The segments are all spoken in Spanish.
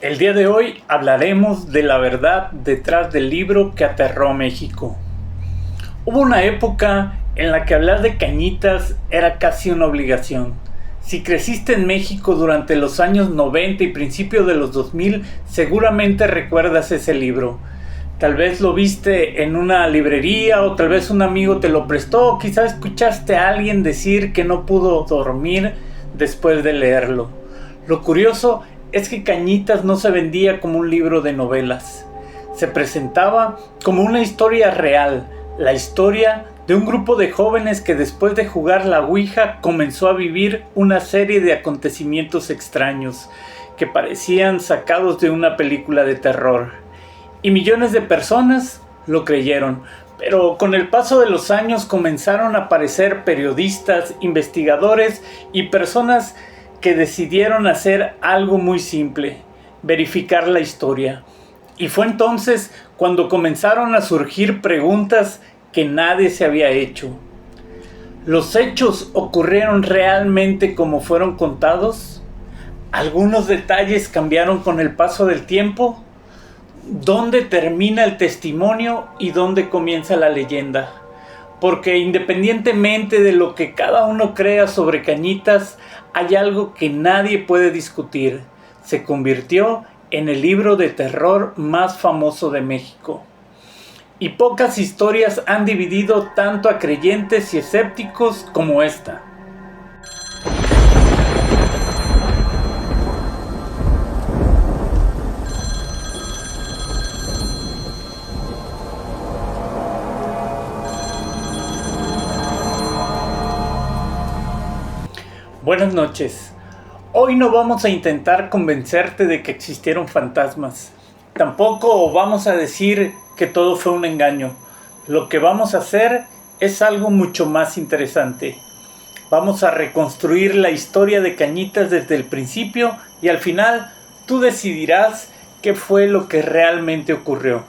El día de hoy hablaremos de la verdad detrás del libro que aterró México. Hubo una época en la que hablar de Cañitas era casi una obligación. Si creciste en México durante los años 90 y principios de los 2000, seguramente recuerdas ese libro. Tal vez lo viste en una librería o tal vez un amigo te lo prestó o quizás escuchaste a alguien decir que no pudo dormir después de leerlo. Lo curioso es que Cañitas no se vendía como un libro de novelas. Se presentaba como una historia real, la historia de un grupo de jóvenes que después de jugar la Ouija comenzó a vivir una serie de acontecimientos extraños que parecían sacados de una película de terror. Y millones de personas lo creyeron, pero con el paso de los años comenzaron a aparecer periodistas, investigadores y personas que decidieron hacer algo muy simple: verificar la historia. Y fue entonces cuando comenzaron a surgir preguntas que nadie se había hecho. ¿Los hechos ocurrieron realmente como fueron contados? ¿Algunos detalles cambiaron con el paso del tiempo? ¿Dónde termina el testimonio y dónde comienza la leyenda? Porque independientemente de lo que cada uno crea sobre Cañitas, hay algo que nadie puede discutir: se convirtió en el libro de terror más famoso de México. Y pocas historias han dividido tanto a creyentes y escépticos como esta. Buenas noches. Hoy no vamos a intentar convencerte de que existieron fantasmas. Tampoco vamos a decir que todo fue un engaño. Lo que vamos a hacer es algo mucho más interesante. Vamos a reconstruir la historia de Cañitas desde el principio y al final tú decidirás qué fue lo que realmente ocurrió.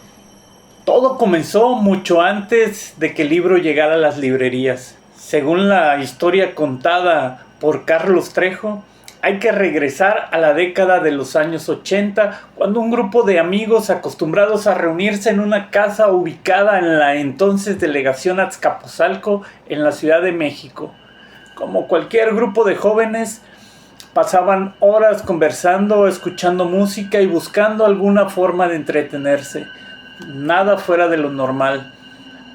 Todo comenzó mucho antes de que el libro llegara a las librerías. Según la historia contada por Carlos Trejo, hay que regresar a la década de los años 80, cuando un grupo de amigos acostumbrados a reunirse en una casa ubicada en la entonces delegación Azcapotzalco, en la Ciudad de México. Como cualquier grupo de jóvenes, pasaban horas conversando, escuchando música y buscando alguna forma de entretenerse. Nada fuera de lo normal.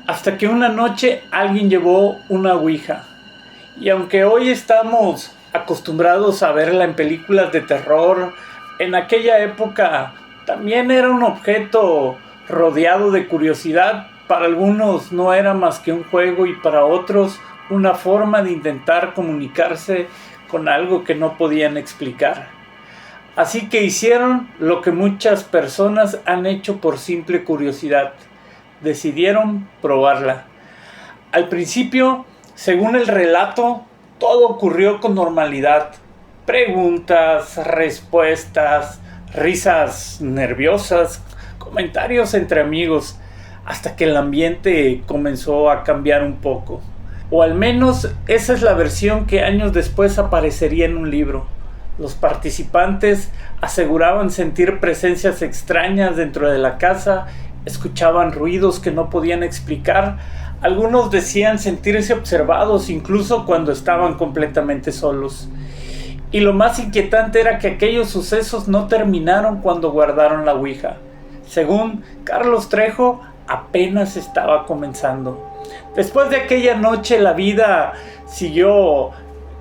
Hasta que una noche alguien llevó una ouija. Y aunque hoy estamos acostumbrados a verla en películas de terror, en aquella época también era un objeto rodeado de curiosidad. Para algunos no era más que un juego y para otros una forma de intentar comunicarse con algo que no podían explicar. Así que hicieron lo que muchas personas han hecho por simple curiosidad: decidieron probarla. Al principio, según el relato, todo ocurrió con normalidad. Preguntas, respuestas, risas nerviosas, comentarios entre amigos, hasta que el ambiente comenzó a cambiar un poco. O al menos esa es la versión que años después aparecería en un libro. Los participantes aseguraban sentir presencias extrañas dentro de la casa, escuchaban ruidos que no podían explicar. Algunos decían sentirse observados incluso cuando estaban completamente solos. Y lo más inquietante era que aquellos sucesos no terminaron cuando guardaron la ouija. Según Carlos Trejo, apenas estaba comenzando. Después de aquella noche la vida siguió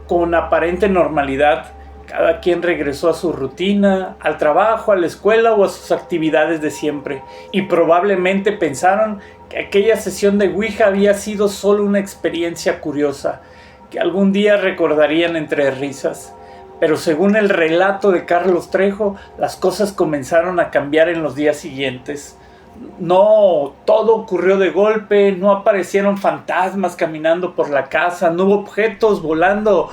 con aparente normalidad. Cada quien regresó a su rutina, al trabajo, a la escuela o a sus actividades de siempre. Y probablemente pensaron que aquella sesión de ouija había sido solo una experiencia curiosa, que algún día recordarían entre risas. Pero según el relato de Carlos Trejo, las cosas comenzaron a cambiar en los días siguientes. No todo ocurrió de golpe, no aparecieron fantasmas caminando por la casa, no hubo objetos volando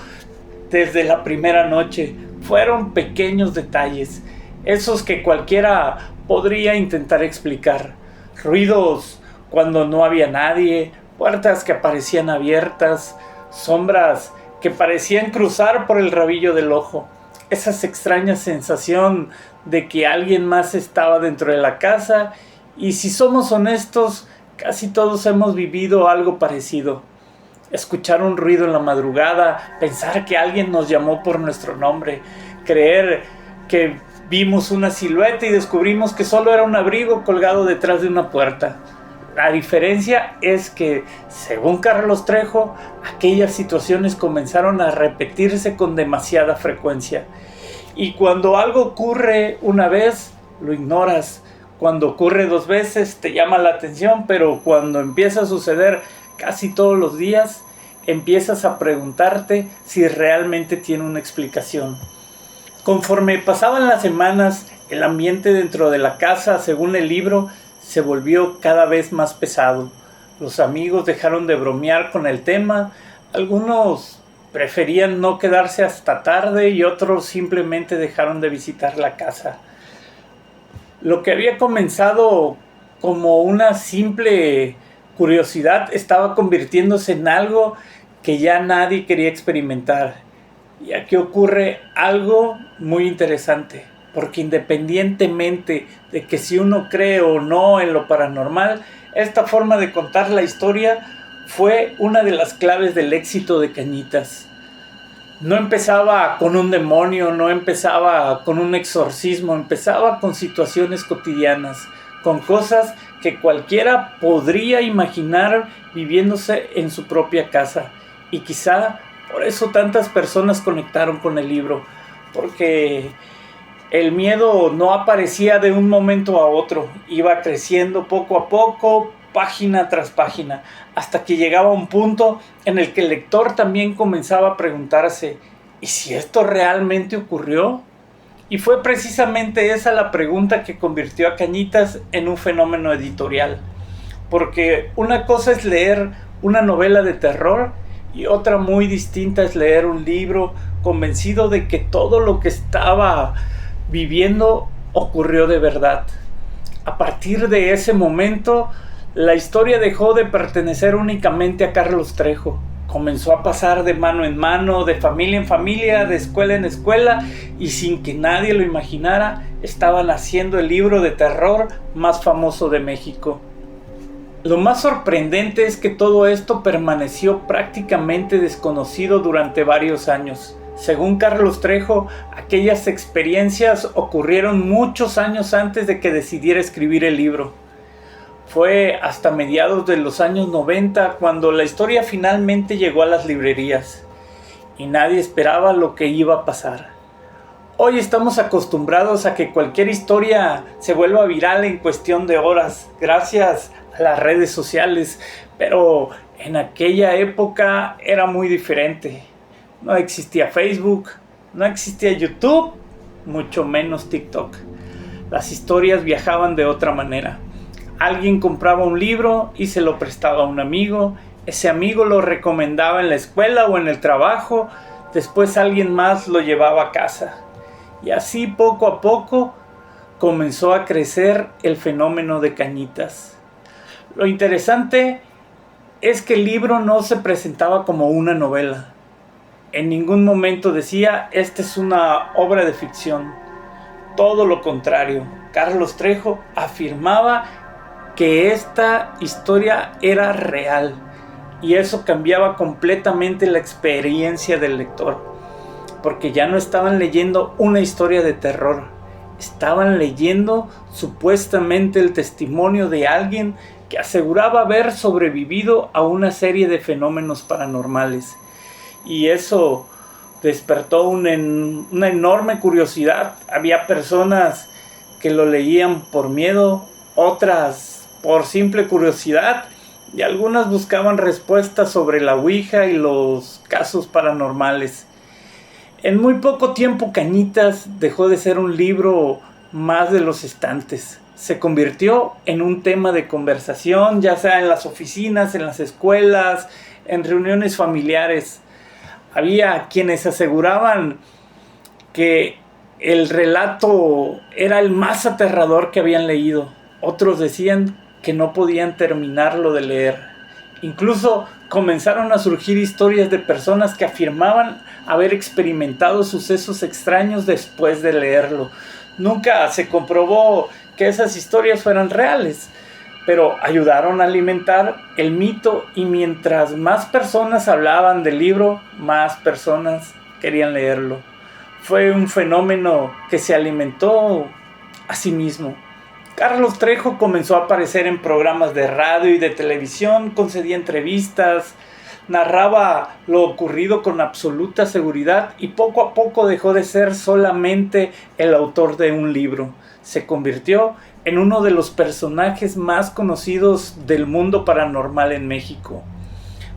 desde la primera noche. Fueron pequeños detalles, esos que cualquiera podría intentar explicar. Ruidos cuando no había nadie, puertas que aparecían abiertas, sombras que parecían cruzar por el rabillo del ojo. Esa extraña sensación de que alguien más estaba dentro de la casa, y si somos honestos, casi todos hemos vivido algo parecido. Escuchar un ruido en la madrugada, pensar que alguien nos llamó por nuestro nombre, creer que vimos una silueta y descubrimos que solo era un abrigo colgado detrás de una puerta. La diferencia es que, según Carlos Trejo, aquellas situaciones comenzaron a repetirse con demasiada frecuencia. Y cuando algo ocurre una vez, lo ignoras. Cuando ocurre 2 veces, te llama la atención, pero cuando empieza a suceder casi todos los días, empiezas a preguntarte si realmente tiene una explicación. Conforme pasaban las semanas, el ambiente dentro de la casa, según el libro, se volvió cada vez más pesado. Los amigos dejaron de bromear con el tema, algunos preferían no quedarse hasta tarde y otros simplemente dejaron de visitar la casa. Lo que había comenzado como una simple curiosidad estaba convirtiéndose en algo que ya nadie quería experimentar. Y aquí ocurre algo muy interesante, porque independientemente de que si uno cree o no en lo paranormal, esta forma de contar la historia fue una de las claves del éxito de Cañitas. No empezaba con un demonio, no empezaba con un exorcismo, empezaba con situaciones cotidianas, con cosas que cualquiera podría imaginar viviéndose en su propia casa. Y quizá por eso tantas personas conectaron con el libro, porque el miedo no aparecía de un momento a otro, iba creciendo poco a poco, página tras página, hasta que llegaba un punto en el que el lector también comenzaba a preguntarse, ¿y si esto realmente ocurrió? Y fue precisamente esa la pregunta que convirtió a Cañitas en un fenómeno editorial, porque una cosa es leer una novela de terror y otra muy distinta es leer un libro convencido de que todo lo que estaba viviendo ocurrió de verdad. A partir de ese momento, la historia dejó de pertenecer únicamente a Carlos Trejo. Comenzó a pasar de mano en mano, de familia en familia, de escuela en escuela, y sin que nadie lo imaginara, estaban haciendo el libro de terror más famoso de México. Lo más sorprendente es que todo esto permaneció prácticamente desconocido durante varios años. Según Carlos Trejo, aquellas experiencias ocurrieron muchos años antes de que decidiera escribir el libro. Fue hasta mediados de los años 90 cuando la historia finalmente llegó a las librerías y nadie esperaba lo que iba a pasar. Hoy estamos acostumbrados a que cualquier historia se vuelva viral en cuestión de horas, gracias a las redes sociales, pero en aquella época era muy diferente. No existía Facebook, no existía YouTube, mucho menos TikTok. Las historias viajaban de otra manera. Alguien compraba un libro y se lo prestaba a un amigo. Ese amigo lo recomendaba en la escuela o en el trabajo. Después alguien más lo llevaba a casa. Y así poco a poco comenzó a crecer el fenómeno de Cañitas. Lo interesante es que el libro no se presentaba como una novela. En ningún momento decía, esta es una obra de ficción. Todo lo contrario, Carlos Trejo afirmaba que esta historia era real y eso cambiaba completamente la experiencia del lector, porque ya no estaban leyendo una historia de terror, estaban leyendo supuestamente el testimonio de alguien que aseguraba haber sobrevivido a una serie de fenómenos paranormales. Y eso despertó una enorme curiosidad. Había personas que lo leían por miedo, otras por simple curiosidad, y algunas buscaban respuestas sobre la Ouija y los casos paranormales. En muy poco tiempo Cañitas dejó de ser un libro más de los estantes. Se convirtió en un tema de conversación, ya sea en las oficinas, en las escuelas, en reuniones familiares. Había quienes aseguraban que el relato era el más aterrador que habían leído. Otros decían que no podían terminarlo de leer. Incluso comenzaron a surgir historias de personas que afirmaban haber experimentado sucesos extraños después de leerlo. Nunca se comprobó que esas historias fueran reales, pero ayudaron a alimentar el mito, y mientras más personas hablaban del libro, más personas querían leerlo. Fue un fenómeno que se alimentó a sí mismo. Carlos Trejo comenzó a aparecer en programas de radio y de televisión, concedía entrevistas, narraba lo ocurrido con absoluta seguridad, y poco a poco dejó de ser solamente el autor de un libro. Se convirtió en uno de los personajes más conocidos del mundo paranormal en México.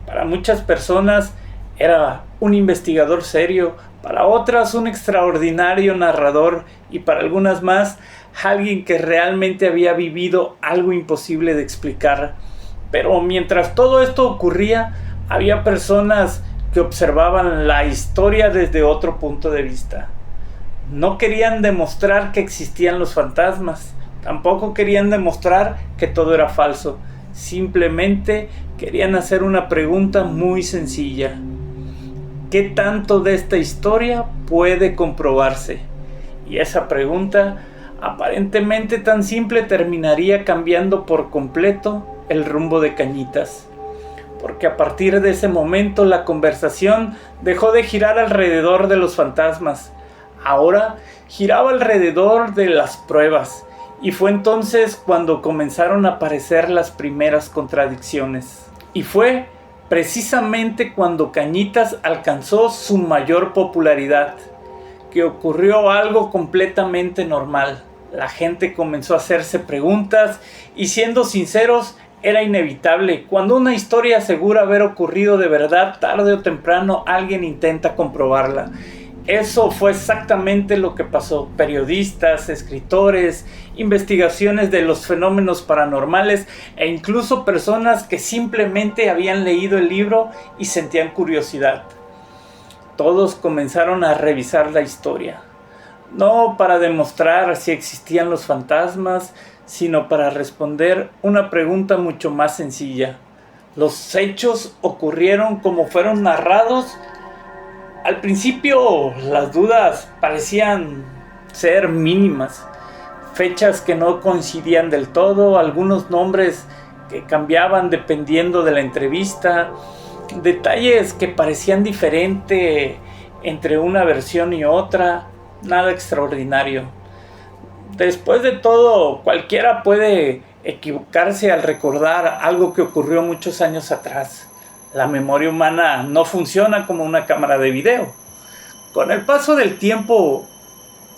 Para muchas personas era un investigador serio, para otras un extraordinario narrador, y para algunas más alguien que realmente había vivido algo imposible de explicar. Pero mientras todo esto ocurría, había personas que observaban la historia desde otro punto de vista. No querían demostrar que existían los fantasmas, tampoco querían demostrar que todo era falso. Simplemente querían hacer una pregunta muy sencilla: ¿qué tanto de esta historia puede comprobarse? Y esa pregunta, aparentemente tan simple, terminaría cambiando por completo el rumbo de Cañitas. Porque a partir de ese momento la conversación dejó de girar alrededor de los fantasmas. Ahora giraba alrededor de las pruebas. Y fue entonces cuando comenzaron a aparecer las primeras contradicciones. Y fue precisamente cuando Cañitas alcanzó su mayor popularidad que ocurrió algo completamente normal. La gente comenzó a hacerse preguntas, y siendo sinceros, era inevitable. Cuando una historia asegura haber ocurrido de verdad, tarde o temprano alguien intenta comprobarla. Eso fue exactamente lo que pasó. Periodistas, escritores, investigaciones de los fenómenos paranormales, e incluso personas que simplemente habían leído el libro y sentían curiosidad. Todos comenzaron a revisar la historia, no para demostrar si existían los fantasmas, sino para responder una pregunta mucho más sencilla. ¿Los hechos ocurrieron como fueron narrados? Al principio las dudas parecían ser mínimas. Fechas que no coincidían del todo, algunos nombres que cambiaban dependiendo de la entrevista, detalles que parecían diferentes entre una versión y otra. Nada extraordinario. Después de todo, cualquiera puede equivocarse al recordar algo que ocurrió muchos años atrás. La memoria humana no funciona como una cámara de video. Con el paso del tiempo,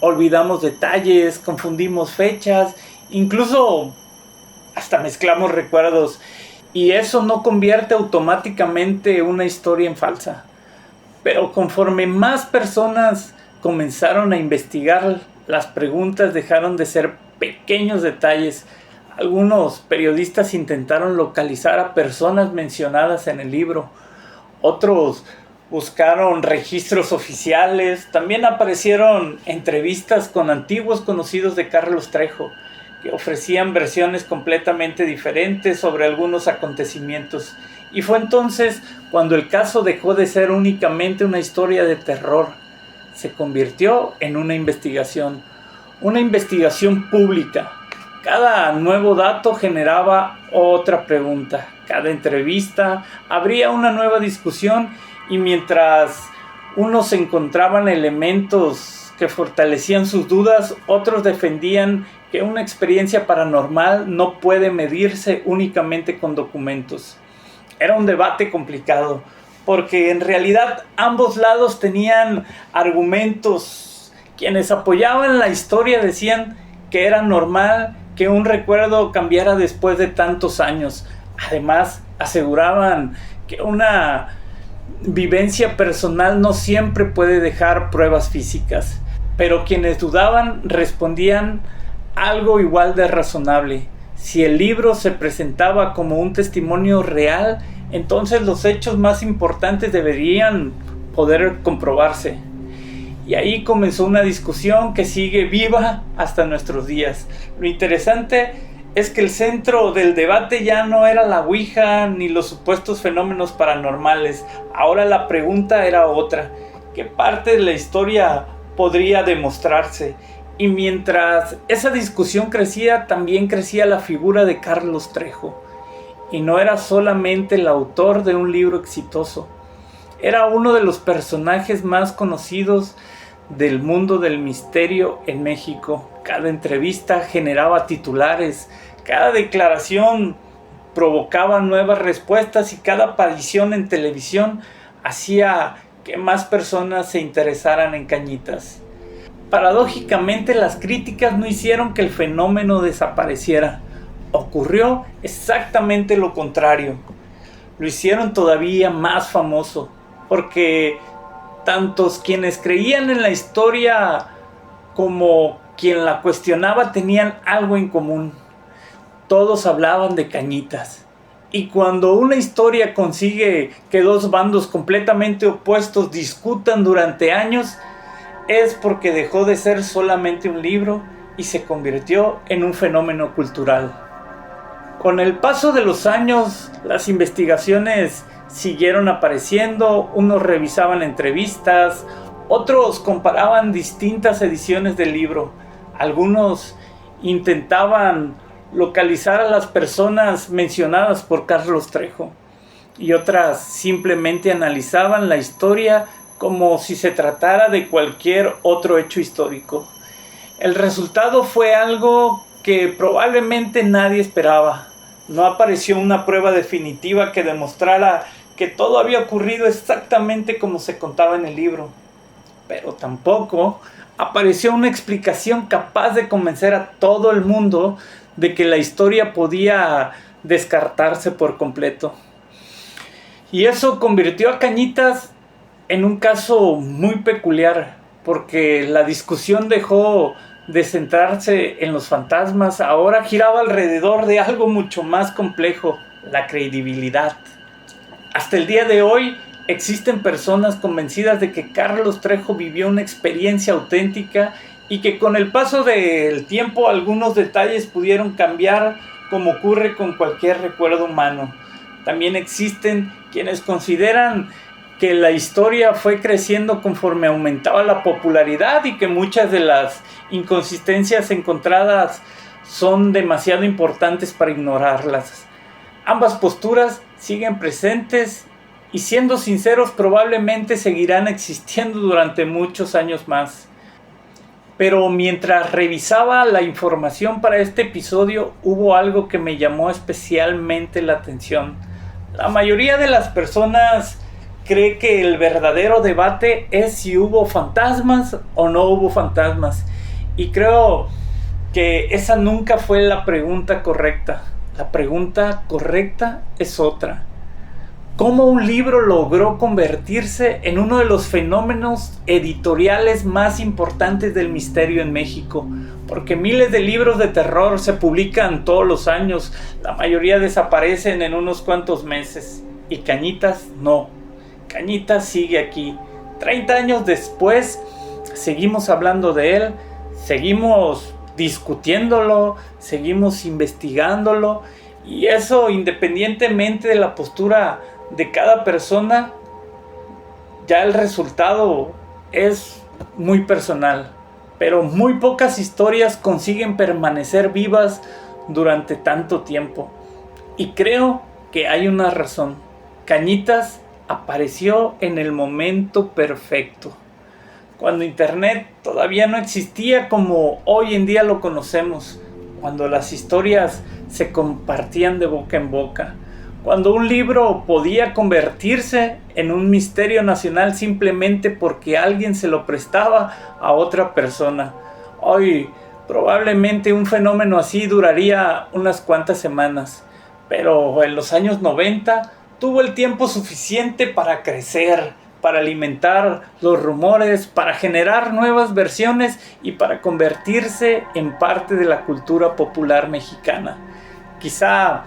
olvidamos detalles, confundimos fechas, incluso hasta mezclamos recuerdos. Y eso no convierte automáticamente una historia en falsa. Pero conforme más personas comenzaron a investigar, las preguntas dejaron de ser pequeños detalles. Algunos periodistas intentaron localizar a personas mencionadas en el libro. Otros buscaron registros oficiales. También aparecieron entrevistas con antiguos conocidos de Carlos Trejo, que ofrecían versiones completamente diferentes sobre algunos acontecimientos. Y fue entonces cuando el caso dejó de ser únicamente una historia de terror. Se convirtió en una investigación pública. Cada nuevo dato generaba otra pregunta. Cada entrevista abría una nueva discusión, y mientras unos encontraban elementos que fortalecían sus dudas, otros defendían que una experiencia paranormal no puede medirse únicamente con documentos. Era un debate complicado, porque en realidad ambos lados tenían argumentos. Quienes apoyaban la historia decían que era normal que un recuerdo cambiara después de tantos años. Además, aseguraban que una vivencia personal no siempre puede dejar pruebas físicas. Pero quienes dudaban respondían algo igual de razonable. Si el libro se presentaba como un testimonio real, entonces los hechos más importantes deberían poder comprobarse. Y ahí comenzó una discusión que sigue viva hasta nuestros días. Lo interesante es que el centro del debate ya no era la Ouija ni los supuestos fenómenos paranormales. Ahora la pregunta era otra: ¿qué parte de la historia podría demostrarse? Y mientras esa discusión crecía, también crecía la figura de Carlos Trejo. Y no era solamente el autor de un libro exitoso. Era uno de los personajes más conocidos del mundo del misterio en México. Cada entrevista generaba titulares, cada declaración provocaba nuevas respuestas y cada aparición en televisión hacía que más personas se interesaran en Cañitas. Paradójicamente, las críticas no hicieron que el fenómeno desapareciera. Ocurrió exactamente lo contrario. Lo hicieron todavía más famoso, porque tantos quienes creían en la historia como quien la cuestionaba tenían algo en común. Todos hablaban de Cañitas. Y cuando una historia consigue que dos bandos completamente opuestos discutan durante años, es porque dejó de ser solamente un libro y se convirtió en un fenómeno cultural. Con el paso de los años, las investigaciones siguieron apareciendo, unos revisaban entrevistas, otros comparaban distintas ediciones del libro, algunos intentaban localizar a las personas mencionadas por Carlos Trejo y otras simplemente analizaban la historia como si se tratara de cualquier otro hecho histórico. El resultado fue algo que probablemente nadie esperaba. No apareció una prueba definitiva que demostrara que todo había ocurrido exactamente como se contaba en el libro. Pero tampoco apareció una explicación capaz de convencer a todo el mundo de que la historia podía descartarse por completo. Y eso convirtió a Cañitas en un caso muy peculiar, porque la discusión dejó de centrarse en los fantasmas, ahora giraba alrededor de algo mucho más complejo, la credibilidad. Hasta el día de hoy existen personas convencidas de que Carlos Trejo vivió una experiencia auténtica y que con el paso del tiempo algunos detalles pudieron cambiar, como ocurre con cualquier recuerdo humano. También existen quienes consideran que la historia fue creciendo conforme aumentaba la popularidad y que muchas de las inconsistencias encontradas son demasiado importantes para ignorarlas. Ambas posturas siguen presentes y, siendo sinceros, probablemente seguirán existiendo durante muchos años más. Pero mientras revisaba la información para este episodio, hubo algo que me llamó especialmente la atención. La mayoría de las personas cree que el verdadero debate es si hubo fantasmas o no hubo fantasmas. Y creo que esa nunca fue la pregunta correcta. La pregunta correcta es otra. ¿Cómo un libro logró convertirse en uno de los fenómenos editoriales más importantes del misterio en México? Porque miles de libros de terror se publican todos los años. La mayoría desaparecen en unos cuantos meses. Y Cañitas no. Cañitas sigue aquí. 30 años después, seguimos hablando de él, seguimos discutiéndolo, seguimos investigándolo, y eso independientemente de la postura de cada persona, ya el resultado es muy personal. Pero muy pocas historias consiguen permanecer vivas durante tanto tiempo. Y creo que hay una razón. Cañitas apareció en el momento perfecto, cuando internet todavía no existía como hoy en día lo conocemos, cuando las historias se compartían de boca en boca, cuando un libro podía convertirse en un misterio nacional simplemente porque alguien se lo prestaba a otra persona. Hoy probablemente un fenómeno así duraría unas cuantas semanas, pero en los años 90 tuvo el tiempo suficiente para crecer, para alimentar los rumores, para generar nuevas versiones y para convertirse en parte de la cultura popular mexicana. Quizá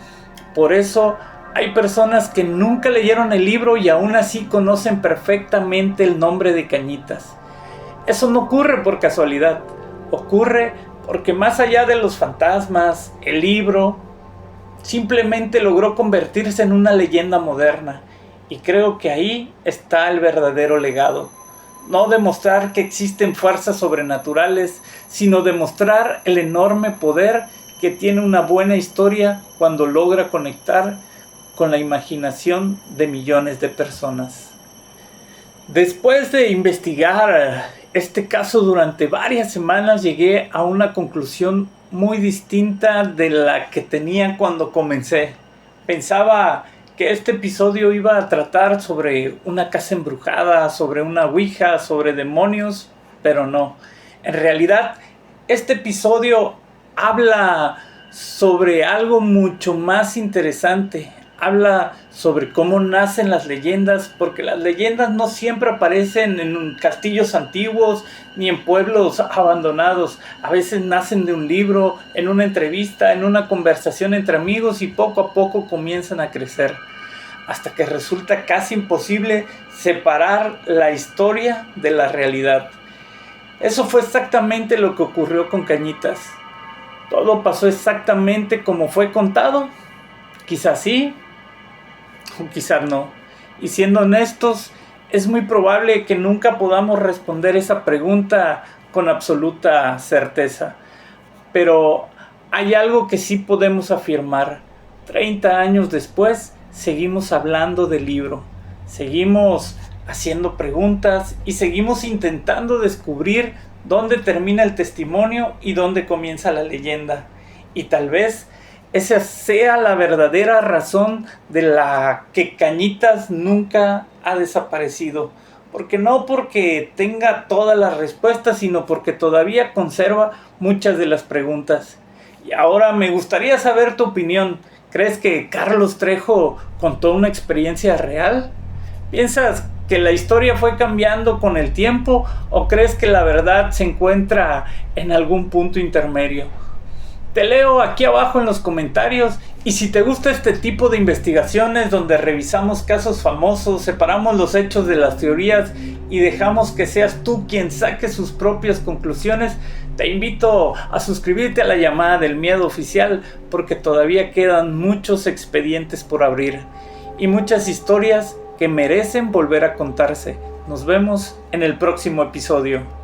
por eso hay personas que nunca leyeron el libro y aún así conocen perfectamente el nombre de Cañitas. Eso no ocurre por casualidad, ocurre porque más allá de los fantasmas, el libro simplemente logró convertirse en una leyenda moderna. Y creo que ahí está el verdadero legado. no demostrar que existen fuerzas sobrenaturales, sino demostrar el enorme poder que tiene una buena historia cuando logra conectar con la imaginación de millones de personas. Después de investigar este caso durante varias semanas, llegué a una conclusión muy distinta de la que tenía cuando comencé. Pensaba que este episodio iba a tratar sobre una casa embrujada, sobre una ouija, sobre demonios, pero no. En realidad, este episodio habla sobre algo mucho más interesante. Habla sobre cómo nacen las leyendas, porque las leyendas no siempre aparecen en castillos antiguos ni en pueblos abandonados. A veces nacen de un libro, en una entrevista, en una conversación entre amigos y poco a poco comienzan a crecer, hasta que resulta casi imposible separar la historia de la realidad. Eso fue exactamente lo que ocurrió con Cañitas. Todo pasó exactamente como fue contado. Quizás sí, o quizás no. Y siendo honestos, es muy probable que nunca podamos responder esa pregunta con absoluta certeza. Pero hay algo que sí podemos afirmar. 30 años después, seguimos hablando del libro. Seguimos haciendo preguntas y seguimos intentando descubrir dónde termina el testimonio y dónde comienza la leyenda. Y tal vez esa sea la verdadera razón de la que Cañitas nunca ha desaparecido. No porque tenga todas las respuestas, sino porque todavía conserva muchas de las preguntas. Y ahora me gustaría saber tu opinión. ¿Crees que Carlos Trejo contó una experiencia real? ¿Piensas que la historia fue cambiando con el tiempo o crees que la verdad se encuentra en algún punto intermedio? Te leo aquí abajo en los comentarios, y si te gusta este tipo de investigaciones donde revisamos casos famosos, separamos los hechos de las teorías y dejamos que seas tú quien saque sus propias conclusiones, te invito a suscribirte a la llamada del miedo oficial, porque todavía quedan muchos expedientes por abrir y muchas historias que merecen volver a contarse. Nos vemos en el próximo episodio.